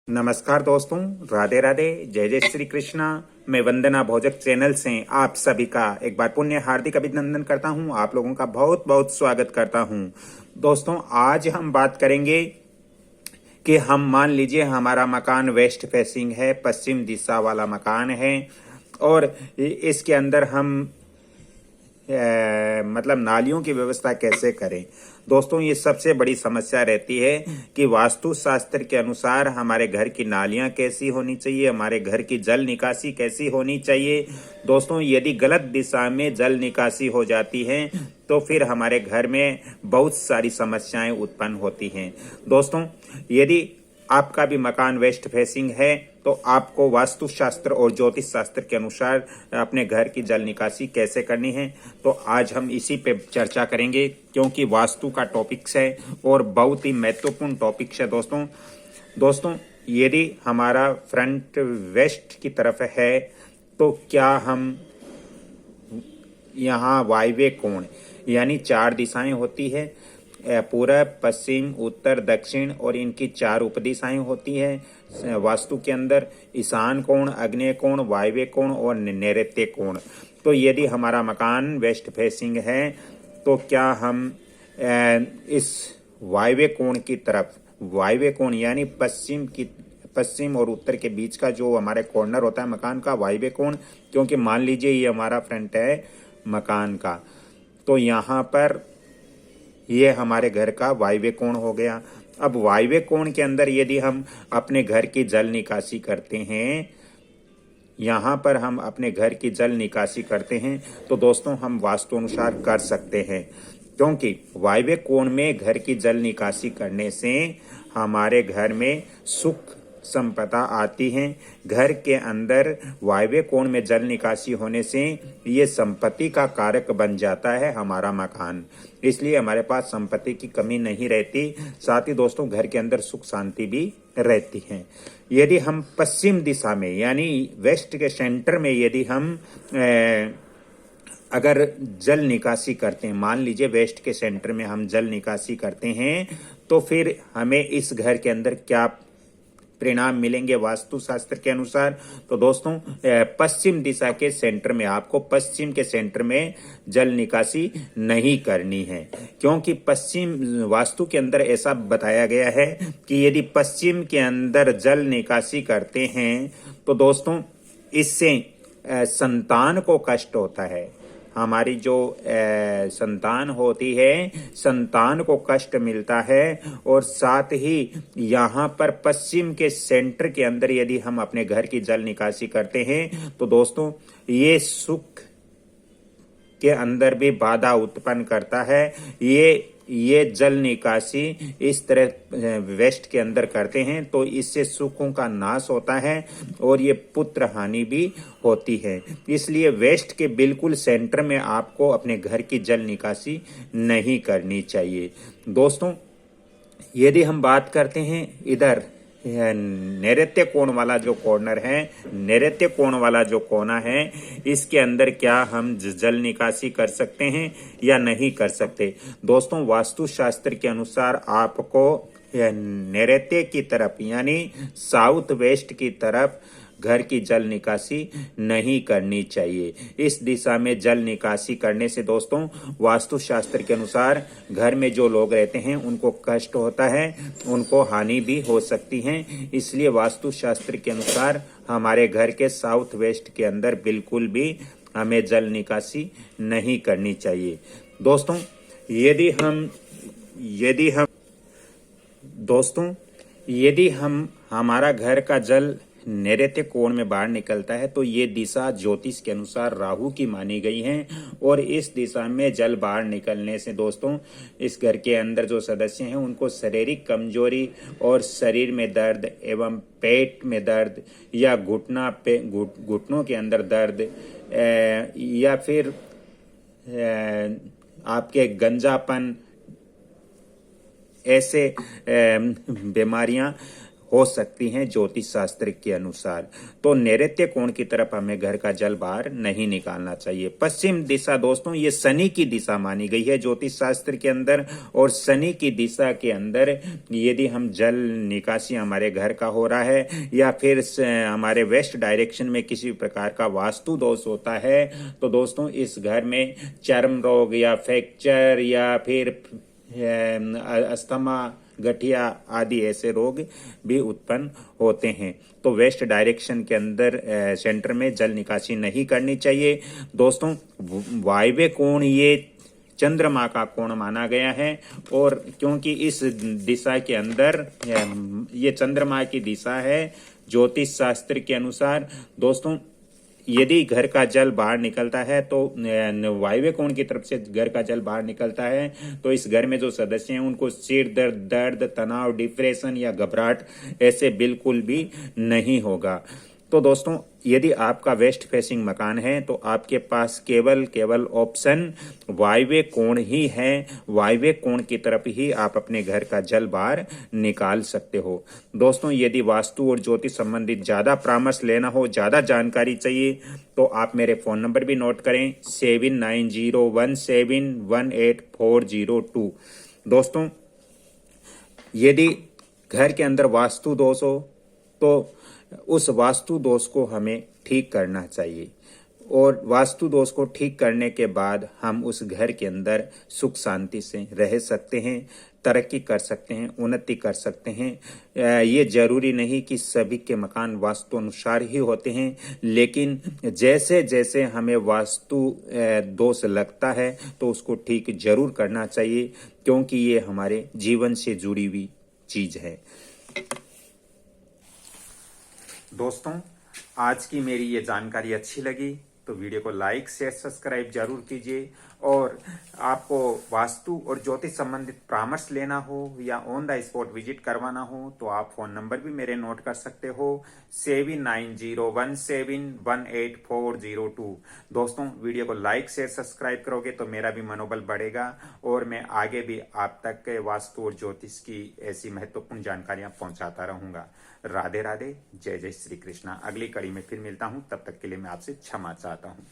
नमस्कार दोस्तों, राधे राधे, जय जय श्री कृष्णा। मैं वंदना भोजक चैनल से आप सभी का एक बार पुण्य हार्दिक अभिनंदन करता हूं। आप लोगों का बहुत बहुत स्वागत करता हूं। दोस्तों, आज हम बात करेंगे कि हम मान लीजिए हमारा मकान वेस्ट फेसिंग है, पश्चिम दिशा वाला मकान है और इसके अंदर हम मतलब नालियों की व्यवस्था कैसे करें। दोस्तों, ये सबसे बड़ी समस्या रहती है कि वास्तु शास्त्र के अनुसार हमारे घर की नालियां कैसी होनी चाहिए, हमारे घर की जल निकासी कैसी होनी चाहिए। दोस्तों, यदि गलत दिशा में जल निकासी हो जाती है तो फिर हमारे घर में बहुत सारी समस्याएं उत्पन्न होती हैं। दोस्तों, यदि आपका भी मकान वेस्ट फेसिंग है तो आपको वास्तु शास्त्र और ज्योतिष शास्त्र के अनुसार अपने घर की जल निकासी कैसे करनी है, तो आज हम इसी पे चर्चा करेंगे, क्योंकि वास्तु का टॉपिक्स है और बहुत ही महत्वपूर्ण टॉपिक्स है। दोस्तों, यदि हमारा फ्रंट वेस्ट की तरफ है तो क्या हम यहाँ वायव्य कोण यानी 4 दिशाएं होती है, पूरब, पश्चिम, उत्तर, दक्षिण और इनकी 4 उपदिशाएं होती है वास्तु के अंदर। ईशान कोण, आग्नेय कोण, वायव्य कोण और नैऋत्य कोण। तो यदि हमारा मकान वेस्ट फेसिंग है तो क्या हम इस वायव्य कोण की तरफ, वायव्य कोण यानी पश्चिम और उत्तर के बीच का जो हमारे कॉर्नर होता है मकान का, वायव्य कोण, क्योंकि मान लीजिए ये हमारा फ्रंट है मकान का, तो यहाँ पर ये हमारे घर का वायव्य कोण हो गया। अब वायव्य कोण के अंदर यदि हम अपने घर की जल निकासी करते हैं, यहाँ पर हम अपने घर की जल निकासी करते हैं तो दोस्तों हम वास्तु अनुसार कर सकते हैं, क्योंकि वायव्य कोण में घर की जल निकासी करने से हमारे घर में सुख संपदा आती है। घर के अंदर वायव्य कोण में जल निकासी होने से ये संपत्ति का कारक बन जाता है हमारा मकान, इसलिए हमारे पास संपत्ति की कमी नहीं रहती। साथ ही दोस्तों घर के अंदर सुख शांति भी रहती है। यदि हम पश्चिम दिशा में यानी वेस्ट के सेंटर में यदि हम अगर जल निकासी करते हैं, मान लीजिए वेस्ट के सेंटर में हम जल निकासी करते हैं, तो फिर हमें इस घर के अंदर क्या परिणाम मिलेंगे वास्तु शास्त्र के अनुसार। तो दोस्तों, पश्चिम दिशा के सेंटर में, आपको पश्चिम के सेंटर में जल निकासी नहीं करनी है, क्योंकि पश्चिम वास्तु के अंदर ऐसा बताया गया है कि यदि पश्चिम के अंदर जल निकासी करते हैं तो दोस्तों इससे संतान को कष्ट होता है। हमारी जो संतान होती है, संतान को कष्ट मिलता है। और साथ ही यहाँ पर पश्चिम के सेंटर के अंदर यदि हम अपने घर की जल निकासी करते हैं तो दोस्तों ये सुख के अंदर भी बाधा उत्पन्न करता है। ये जल निकासी इस तरह वेस्ट के अंदर करते हैं तो इससे सुखों का नाश होता है और ये पुत्र हानि भी होती है। इसलिए वेस्ट के बिल्कुल सेंटर में आपको अपने घर की जल निकासी नहीं करनी चाहिए। दोस्तों, यदि हम बात करते हैं इधर नैऋत्य कोण वाला जो कॉर्नर है, नैऋत्य कोण वाला जो कोना है, इसके अंदर क्या हम जल निकासी कर सकते हैं या नहीं कर सकते। दोस्तों, वास्तु शास्त्र के अनुसार आपको नैऋत्य की तरफ यानी साउथ वेस्ट की तरफ घर की जल निकासी नहीं करनी चाहिए। इस दिशा में जल निकासी करने से दोस्तों वास्तु शास्त्र के अनुसार घर में जो लोग रहते हैं उनको कष्ट होता है, उनको हानि भी हो सकती है। इसलिए वास्तु शास्त्र के अनुसार हमारे घर के साउथ वेस्ट के अंदर बिल्कुल भी हमें जल निकासी नहीं करनी चाहिए। दोस्तों, यदि हम हमारा घर का जल नैऋत्य कोण में बाहर निकलता है तो ये दिशा ज्योतिष के अनुसार राहु की मानी गई है और इस दिशा में जल बाहर निकलने से दोस्तों इस घर के अंदर जो सदस्य हैं उनको शारीरिक कमजोरी और शरीर में दर्द एवं पेट में दर्द या घुटनों के अंदर दर्द या फिर आपके गंजापन, ऐसे बीमारियां हो सकती हैं ज्योतिष शास्त्र के अनुसार। तो नैऋत्य कोण की तरफ हमें घर का जल बाहर नहीं निकालना चाहिए। पश्चिम दिशा दोस्तों ये शनि की दिशा मानी गई है ज्योतिष शास्त्र के अंदर, और शनि की दिशा के अंदर यदि हम जल निकासी हमारे घर का हो रहा है या फिर हमारे वेस्ट डायरेक्शन में किसी प्रकार का वास्तु दोष होता है, तो दोस्तों इस घर में चर्म रोग या फ्रैक्चर या फिर अस्थमा, गठिया आदि ऐसे रोग भी उत्पन्न होते हैं। तो वेस्ट डायरेक्शन के अंदर सेंटर में जल निकासी नहीं करनी चाहिए। दोस्तों वायव्य कोण ये चंद्रमा का कोण माना गया है, और क्योंकि इस दिशा के अंदर ये चंद्रमा की दिशा है ज्योतिष शास्त्र के अनुसार, दोस्तों यदि घर का जल बाहर निकलता है तो वायव्य कोण की तरफ से घर का जल बाहर निकलता है, तो इस घर में जो सदस्य हैं उनको सिर दर्द, तनाव, डिप्रेशन या घबराहट ऐसे बिल्कुल भी नहीं होगा। तो दोस्तों यदि आपका वेस्ट फेसिंग मकान है तो आपके पास केवल ऑप्शन वायव्य कोण ही है। वायव्य कोण की तरफ ही आप अपने घर का जल बाहर निकाल सकते हो। दोस्तों यदि वास्तु और ज्योतिष संबंधित ज्यादा परामर्श लेना हो, ज्यादा जानकारी चाहिए, तो आप मेरे फोन नंबर भी नोट करें 7901718402। दोस्तों यदि घर के अंदर वास्तु दोष हो तो उस वास्तु दोष को हमें ठीक करना चाहिए, और वास्तु दोष को ठीक करने के बाद हम उस घर के अंदर सुख शांति से रह सकते हैं, तरक्की कर सकते हैं, उन्नति कर सकते हैं। ये जरूरी नहीं कि सभी के मकान वास्तु अनुसार ही होते हैं, लेकिन जैसे जैसे हमें वास्तु दोष लगता है तो उसको ठीक जरूर करना चाहिए, क्योंकि ये हमारे जीवन से जुड़ी हुई चीज है। दोस्तों आज की मेरी ये जानकारी अच्छी लगी तो वीडियो को लाइक, शेयर, सब्सक्राइब जरूर कीजिए, और आपको वास्तु और ज्योतिष संबंधित परामर्श लेना हो या ऑन द स्पॉट विजिट करवाना हो तो आप फोन नंबर भी मेरे नोट कर सकते हो 7901718402। दोस्तों वीडियो को लाइक, शेयर, सब्सक्राइब करोगे तो मेरा भी मनोबल बढ़ेगा, और मैं आगे भी आप तक के वास्तु और ज्योतिष की ऐसी महत्वपूर्ण जानकारियां पहुंचाता रहूंगा। राधे राधे, जय जय श्री कृष्णा। अगली कड़ी में फिर मिलता हूं, तब तक के लिए मैं आपसे क्षमा चाहता हूं।